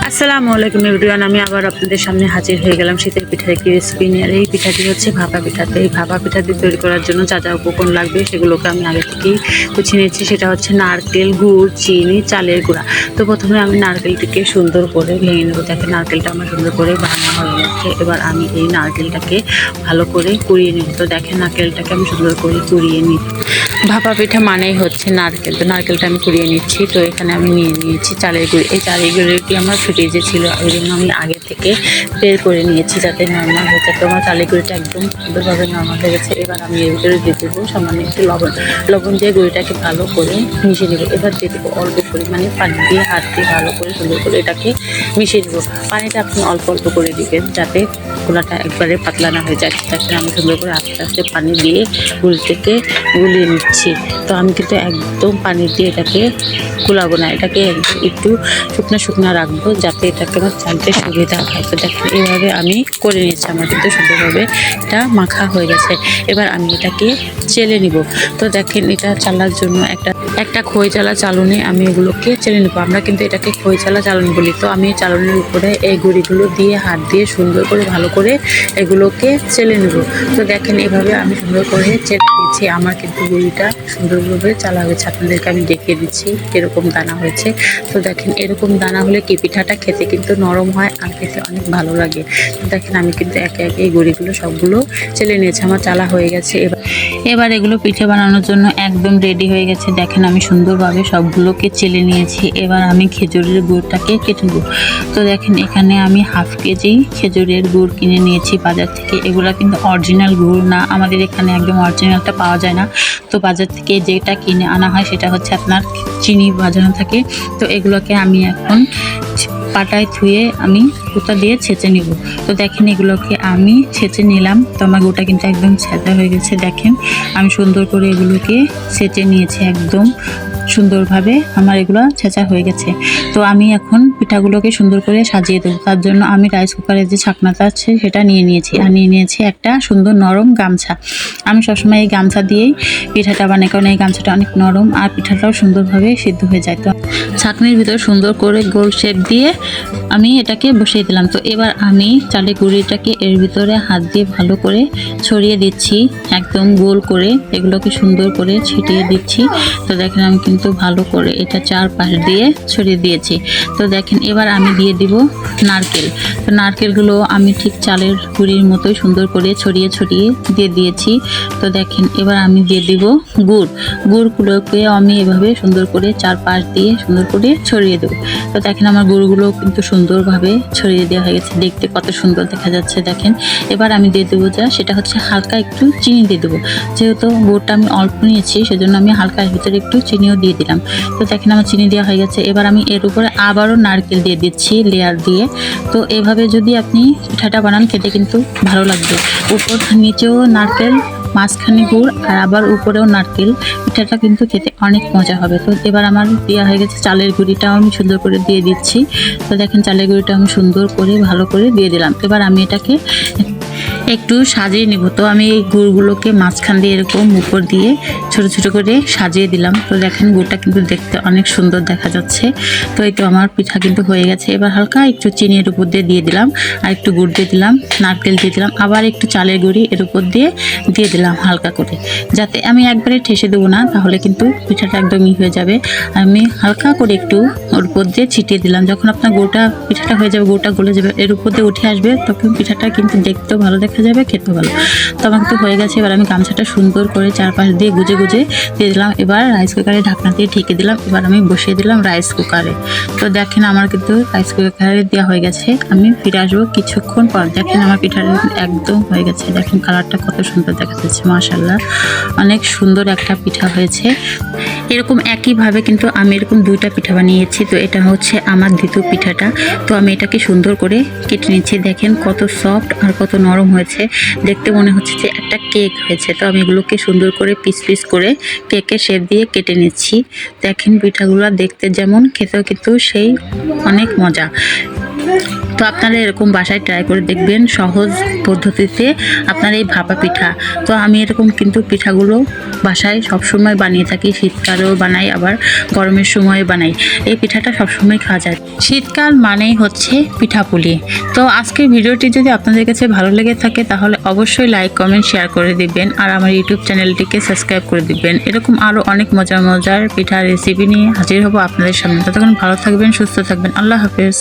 আসসালামু আলাইকুম এভরিওয়ান, আমি আবার আপনাদের সামনে হাজির হয়ে গেলাম শীতের পিঠার একটি রেসিপি নিয়ে। আর এই পিঠাটি হচ্ছে ভাপা পিঠা। তো এই ভাপা পিঠাটি তৈরি করার জন্য যা যা উপকরণ লাগবে সেগুলোকে আমি আগে থেকেই গুছিয়ে নিয়েছি। সেটা হচ্ছে নারকেল, গুড়, চিনি, চালের গুঁড়া। তো প্রথমে আমি নারকেলটিকে সুন্দর করে ভেঙে নেবো। দেখেন নারকেলটা আমার সুন্দর করে ভাঙা হয়ে গেছে। এবার আমি এই নারকেলটাকে ভালো করে কুড়িয়ে নেব। তো দেখেন নারকেলটাকে আমি সুন্দর করে কুড়িয়ে নিই। ভাপা পিঠা মানেই হচ্ছে নারকেল। তো নারকেলটা আমি কুড়িয়ে নিচ্ছি। তো এখানে আমি নিয়ে নিয়েছি চালের গুঁড়ি। এই চালের গুঁড়িটি আমার ফ্রিজে ছিল, ওই জন্য আমি আগে থেকে বের করে নিয়েছি যাতে নর্মাল হয়ে যায়। তো আমার চালের গুঁড়িটা একদম সুন্দরভাবে নর্মাল হয়ে গেছে। এবার আমি এর ভিতরে দিয়ে দেবো সামান্য একটু লবণ দিয়ে গুঁড়িটাকে ভালো করে মিশিয়ে নেবো। এবার দিয়ে দেবো অল্প পরিমাণে পানি দিয়ে হাত দিয়ে ভালো করে সুন্দর করে এটাকে মিশিয়ে দেবো। পানিটা আপনি অল্প অল্প করে দিবেন যাতে গোলাটা একবারে পাতলা না হয়ে যায়। তারপরে আমি সুন্দর করে আস্তে আস্তে পানি দিয়ে গুলিটাকে গুলিয়ে নিচ্ছি। তো আমি কিন্তু একদম পানি দিয়ে এটাকে গুলাবো না, এটাকে একটু শুকনো শুকনো রাখবো যাতে এটাকে আমার চালতে সুবিধা হয়। তো দেখেন এইভাবে আমি করে নিচ্ছি। আমার কিন্তু সুন্দরভাবে এটা মাখা হয়ে গেছে। এবার আমি এটাকে চেলে নিব। তো দেখেন এটা চালার জন্য একটা খই চালা চালনি আমি এগুলোকে চেলে নেবো। আমরা কিন্তু এটাকে খই চালা চালনি বলি। তো আমি চালনির উপরে এই গুঁড়িগুলো দিয়ে হাত দিয়ে সুন্দর করে ভালো করে এগুলোকে চেলে নেব। তো দেখেন এভাবে আমি সুন্দর করে চেলে নিচ্ছি। আমার কিন্তু গুঁড়িটা সুন্দরভাবে চালা হয়েছে। আপনাদেরকে আমি দেখিয়ে দিচ্ছি এরকম দানা হয়েছে। তো দেখেন এরকম দানা হলে কি পিঠাটা খেতে কিন্তু নরম হয় আর খেতে অনেক ভালো লাগে। তো দেখেন আমি কিন্তু একে একে এই গুঁড়িগুলো সবগুলো চেলে নিয়েছি। আমার চালা হয়ে গেছে। এবার এগুলো পিঠে বানানোর জন্য একদম রেডি হয়ে গেছে। দেখেন আমি সুন্দরভাবে সবগুলোকে চেলে নিয়েছি। এবার আমি খেজুরের গুড়টাকে কেটে নেব। তো দেখেন এখানে আমি হাফ কেজি খেজুরের গুড় কিনে নিয়েছি বাজার থেকে। এগুলো কিন্তু অরিজিনাল গুড় না, আমাদের এখানে একদম অরিজিনালটা পাওয়া যায় না। তো বাজার থেকে যেটা কিনে আনা হয় সেটা হচ্ছে আপনার চিনি বাজানো থাকে। তো এগুলোকে আমি এখন পাটায় ধুয়ে আমি গুঁড়া দিয়ে ছেঁচে নিব। তো দেখেন এগুলোকে আমি ছেঁচে নিলাম। তো আমার গুঁড়া কিন্তু একদম ছেঁচা হয়ে গেছে। দেখেন আমি সুন্দর করে এগুলোকে ছেঁচে নিয়েছি, একদম সুন্দরভাবে আমার এগুলো ছেঁচা হয়ে গেছে। তো আমি এখন পিঠাগুলোকে সুন্দর করে সাজিয়ে দেবো। তার জন্য আমি রাইস কুকারের যে ছাকনাটা আছে সেটা নিয়ে নিয়েছি, আর নিয়ে নিয়েছি একটা সুন্দর নরম গামছা। আমি সবসময় এই গামছা দিয়েই পিঠাটা বানাই, কারণ এই গামছাটা অনেক নরম আর পিঠাটাও সুন্দরভাবে সিদ্ধ হয়ে যায়। তো ছাকনির ভিতরে সুন্দর করে গোল শেপ দিয়ে আমি এটাকে বসিয়ে দিলাম। তো এবার আমি চালের গুঁড়িটাকে এর ভিতরে হাত দিয়ে ভালো করে ছড়িয়ে দিচ্ছি, একদম গোল করে এগুলোকে সুন্দর করে ছিটিয়ে দিচ্ছি। তো দেখেন আমি কিন্তু ভালো করে এটা চারপাশ দিয়ে ছড়িয়ে দিয়েছি। তো দেখেন এবার আমি দিয়ে দিব নারকেল। তো নারকেলগুলো আমি ঠিক চালের গুঁড়ির মতোই সুন্দর করে ছড়িয়ে ছড়িয়ে দিয়ে দিয়েছি। তো দেখেন এবার আমি দিয়ে দিব গুড়গুলোকে আমি এভাবে সুন্দর করে চারপাশ দিয়ে সুন্দর করে ছড়িয়ে দেবো। তো দেখেন আমার গুড়গুলো কিন্তু সুন্দরভাবে ছড়িয়ে দেওয়া হয়ে গেছে, দেখতে কত সুন্দর দেখা যাচ্ছে। দেখেন এবার আমি দিয়ে দেবো সেটা হচ্ছে হালকা একটু চিনি দিয়ে দেবো। যেহেতু গুড়টা আমি অল্প নিয়েছি সেজন্য আমি হালকা এর ভিতরে একটু চিনিও দিয়ে দিলাম। তো দেখেন আমার চিনি দেওয়া হয়ে গেছে। এবার আমি এর উপরে আবারও নারকেল দিয়ে দিচ্ছি লেয়ার দিয়ে। তো এভাবে যদি আপনি পিঠাটা বানান খেতে কিন্তু ভালো লাগবে। উপর নিচেও নারকেল, মাঝখানে গুড় আর আবার উপরেও নারকেল, পিঠাটা কিন্তু খেতে অনেক মজা হবে। তো এবার আমার দেওয়া হয়ে গেছে চালের গুঁড়িটাও আমি সুন্দর করে দিয়ে দিচ্ছি। তো দেখেন চালের গুঁড়িটা আমি সুন্দর করে ভালো করে দিয়ে দিলাম। এবার আমি এটাকে একটু সাজিয়ে নিব। তো আমি এই গুড়গুলোকে মাঝখান দিয়ে এরকম উপর দিয়ে ছোট ছোট করে সাজিয়ে দিলাম। তো দেখেন গুড়টা কিন্তু দেখতে অনেক সুন্দর দেখা যাচ্ছে। তো এই তো আমার পিঠা কিন্তু হয়ে গেছে। এবার হালকা একটু চিনির উপর দিয়ে দিলাম, আর একটু গুড় দিয়ে দিলাম, নারকেল দিয়ে দিলাম, আবার একটু চালের গুঁড়ি এর উপর দিয়ে দিলাম হালকা করে, যাতে আমি একবারে ঠেসে দেবো না, তাহলে কিন্তু পিঠাটা একদমই হয়ে যাবে। আমি হালকা করে একটু ওর উপর দিয়ে ছিটিয়ে দিলাম। যখন আপনার পিঠাটা হয়ে যাবে, গোটা গলে যাবে, এর উপর দিয়ে উঠে আসবে, তখন পিঠাটা কিন্তু দেখতেও ভালো দেখা যাবে, খেতে ভালো। তো আমার তো হয়ে গেছে। এবার আমি গামছাটা সুন্দর করে চারপাশ দিয়ে গুজে গুজে দিয়ে দিলাম। এবার রাইস কুকারে ঢাকনা দিয়ে ঢেকে দিলাম। এবার আমি বসিয়ে দিলাম রাইস কুকারে। তো দেখেন আমার কিন্তু রাইস কুকারে দেওয়া হয়ে গেছে। আমি ফিরে আসবো কিছুক্ষণ পর। দেখেন আমার পিঠাটা একদম হয়ে গেছে। দেখেন কালারটা কত সুন্দর দেখা যাচ্ছে, মাশাআল্লাহ অনেক সুন্দর একটা পিঠা হয়েছে। এরকম একইভাবে কিন্তু আমি এরকম দুইটা পিঠা বানিয়েছি। তো এটা হচ্ছে আমার দ্বিতীয় পিঠাটা। তো আমি এটাকে সুন্দর করে কেটে নিচ্ছি। দেখেন কত সফট আর কত নরম হয়েছে, দেখতে মনে হচ্ছে যে একটা কেক হয়েছে। তো আমি এগুলোকে সুন্দর করে পিস পিস করে কেকের শেপ দিয়ে কেটে নিচ্ছি। দেখেন পিঠাগুলো দেখতে যেমন, খেতেও কিন্তু সেই অনেক মজা। তো আপনারা এরকম বাসায় ট্রাই করে দেখবেন, সহজ পদ্ধতিতে আপনার এই ভাপা পিঠা। তো আমি এরকম কিন্তু পিঠাগুলো বাসায় সবসময় বানিয়ে থাকি, শীতকালেও বানাই আবার গরমের সময় বানাই। এই পিঠাটা সবসময় খাওয়া যায়। শীতকাল মানেই হচ্ছে পিঠাপুলি। তো আজকের ভিডিওটি যদি আপনাদের কাছে ভালো লেগে থাকে তাহলে অবশ্যই লাইক, কমেন্ট, শেয়ার করে দিবেন আর আমার ইউটিউব চ্যানেলটিকে সাবস্ক্রাইব করে দিবেন। এরকম আরও অনেক মজার মজার পিঠা রেসিপি নিয়ে হাজির হব আপনাদের সামনে। ততক্ষণ ভালো থাকবেন, সুস্থ থাকবেন। আল্লাহ হাফেজ।